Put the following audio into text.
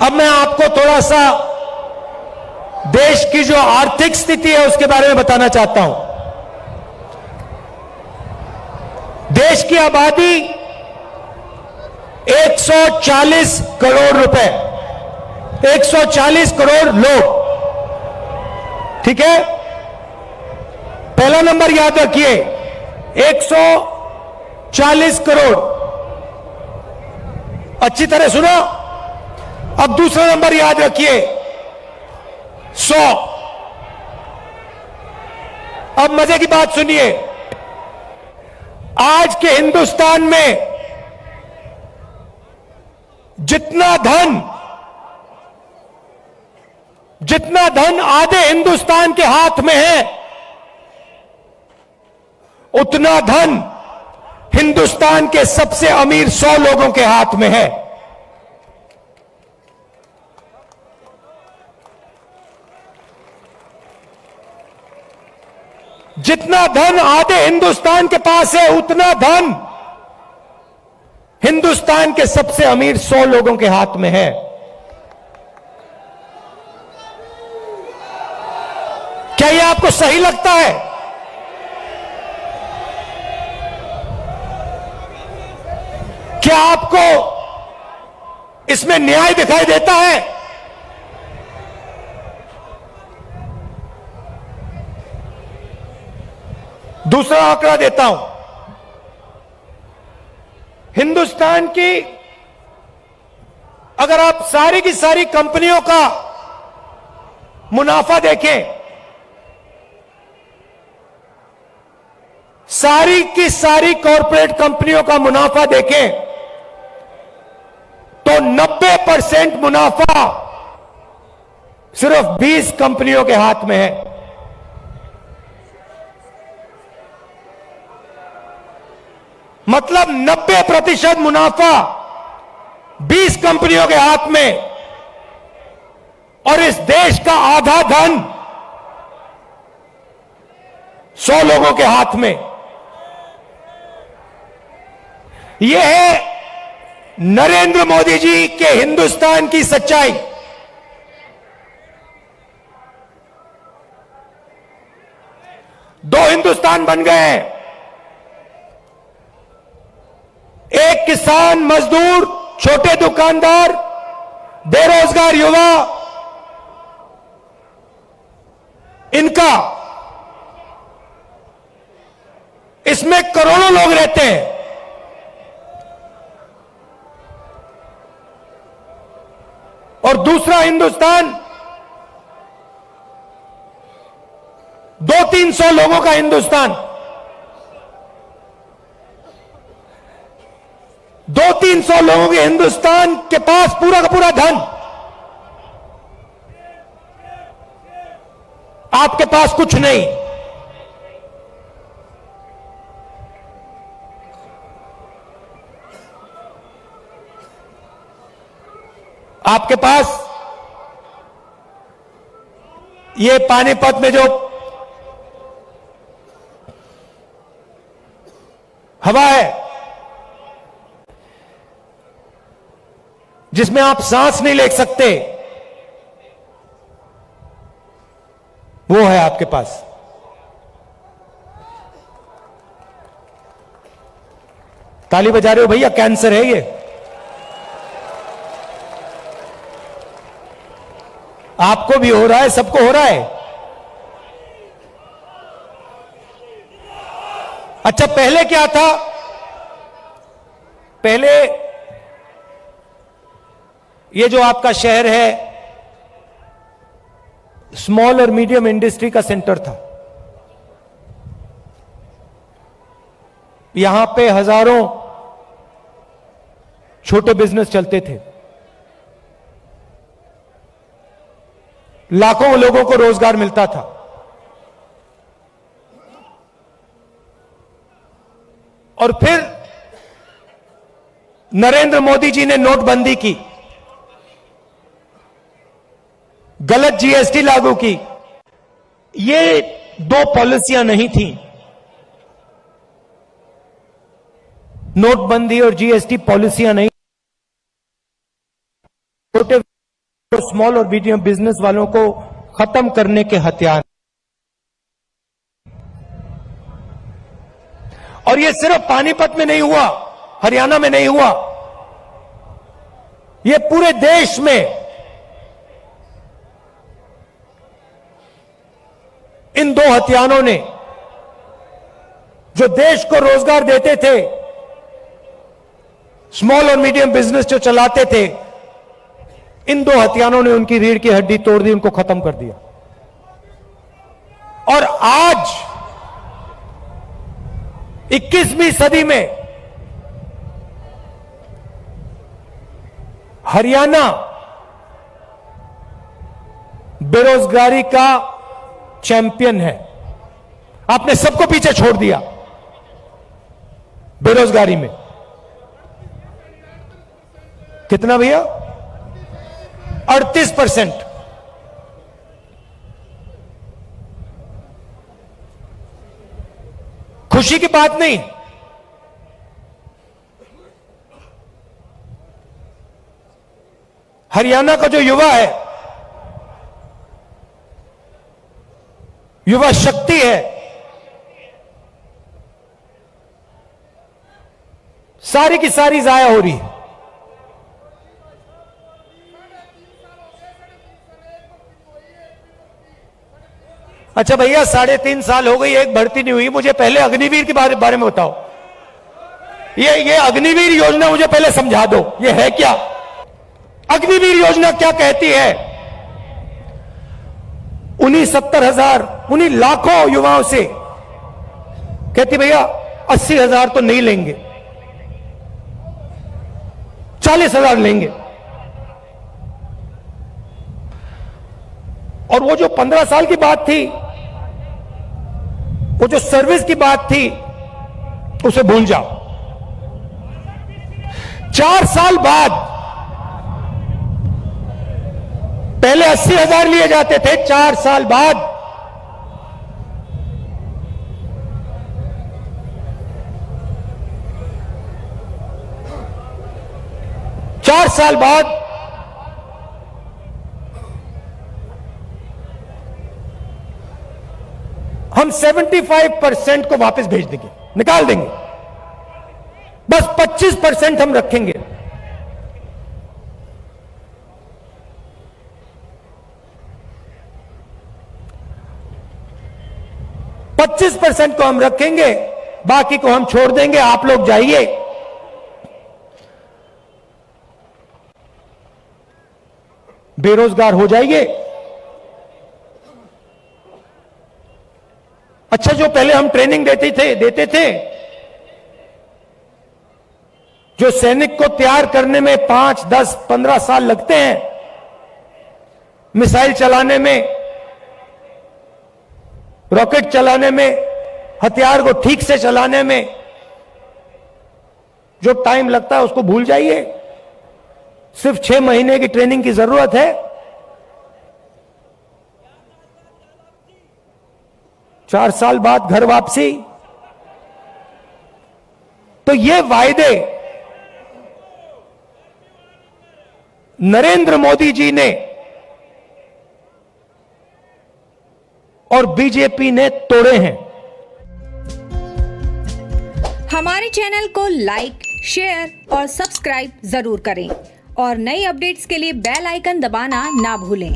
अब मैं आपको थोड़ा सा देश की जो आर्थिक स्थिति है उसके बारे में बताना चाहता हूं। देश की आबादी 140 करोड़ रुपए, 140 करोड़ लोग, ठीक है। पहला नंबर याद रखिए, 140 करोड़। अच्छी तरह सुनो। अब दूसरा नंबर याद रखिए, 100। अब मजे की बात सुनिए, आज के हिंदुस्तान में जितना धन आधे हिंदुस्तान के हाथ में है, उतना धन हिंदुस्तान के सबसे अमीर 100 लोगों के हाथ में है। जितना धन आधे हिंदुस्तान के पास है, उतना धन हिंदुस्तान के सबसे अमीर 100 लोगों के हाथ में है। क्या यह आपको सही लगता है? क्या आपको इसमें न्याय दिखाई देता है? दूसरा आंकड़ा देता हूं। हिंदुस्तान की अगर आप सारी की सारी कंपनियों का मुनाफा देखें, सारी की सारी कॉरपोरेट कंपनियों का मुनाफा देखें, तो 90% मुनाफा सिर्फ 20 कंपनियों के हाथ में है। मतलब 90% मुनाफा 20 कंपनियों के हाथ में, और इस देश का आधा धन 100 लोगों के हाथ में। यह है नरेंद्र मोदी जी के हिंदुस्तान की सच्चाई। दो हिंदुस्तान बन गए हैं, एक किसान, मजदूर, छोटे दुकानदार, बेरोजगार युवा, इनका, इसमें करोड़ों लोग रहते हैं। और दूसरा हिंदुस्तान 200-300 लोगों का हिंदुस्तान, 200-300 लोगों के हिंदुस्तान के पास पूरा का पूरा धन, आपके पास कुछ नहीं। आपके पास ये पानीपत में जो हवा है, जिसमें आप सांस नहीं ले सकते, वो है आपके पास। ताली बजा रहे हो भैया? कैंसर है ये। आपको भी हो रहा है, सबको हो रहा है। अच्छा, पहले क्या था? पहले ये जो आपका शहर है, स्मॉल और मीडियम इंडस्ट्री का सेंटर था। यहां पे हजारों छोटे बिजनेस चलते थे, लाखों लोगों को रोजगार मिलता था। और फिर नरेंद्र मोदी जी ने नोटबंदी की, गलत जीएसटी लागू की। ये दो पॉलिसियां नहीं थी, नोटबंदी और जीएसटी पॉलिसियां नहीं, छोटे और स्मॉल और मीडियम बिजनेस वालों को खत्म करने के हथियार। और ये सिर्फ पानीपत में नहीं हुआ, हरियाणा में नहीं हुआ, ये पूरे देश में इन दो हथियारों ने जो देश को रोजगार देते थे, स्मॉल और मीडियम बिजनेस जो चलाते थे, इन दो हथियारों ने उनकी रीढ़ की हड्डी तोड़ दी, उनको खत्म कर दिया। और आज 21वीं सदी में हरियाणा बेरोजगारी का चैंपियन है। आपने सबको पीछे छोड़ दिया बेरोजगारी में। कितना भैया? 38%। खुशी की बात नहीं, हरियाणा का जो युवा है, युवा शक्ति है, सारी की सारी जाया हो रही है। अच्छा भैया, 3.5 साल हो गई, एक भर्ती नहीं हुई। मुझे पहले अग्निवीर के बारे में बताओ। ये अग्निवीर योजना मुझे पहले समझा दो, ये है क्या? अग्निवीर योजना क्या कहती है? उन्हीं 70,000, उन्हीं लाखों युवाओं से कहती भैया 80,000 तो नहीं लेंगे, 40,000 लेंगे। और वो जो 15 साल की बात थी, वो जो सर्विस की बात थी, उसे भूल जाओ। 4 साल बाद, पहले 80,000 लिए जाते थे, 4 साल बाद 4 साल बाद हम 75% को वापस भेज देंगे, निकाल देंगे। बस 25% हम रखेंगे। %25 को हम रखेंगे, बाकी को हम छोड़ देंगे। आप लोग जाइए, बेरोजगार हो जाइए। अच्छा, जो पहले हम ट्रेनिंग देते थे, जो सैनिक को तैयार करने में 5, 10, 15 साल लगते हैं, मिसाइल चलाने में, रॉकेट चलाने में, हथियार को ठीक से चलाने में जो टाइम लगता है, उसको भूल जाइए। सिर्फ 6 महीने की ट्रेनिंग की जरूरत है। 4 साल बाद घर वापसी। तो ये वायदे नरेंद्र मोदी जी ने और बीजेपी ने तोड़े हैं। हमारे चैनल को लाइक, शेयर और सब्सक्राइब जरूर करें और नई अपडेट्स के लिए बेल आइकन दबाना ना भूलें।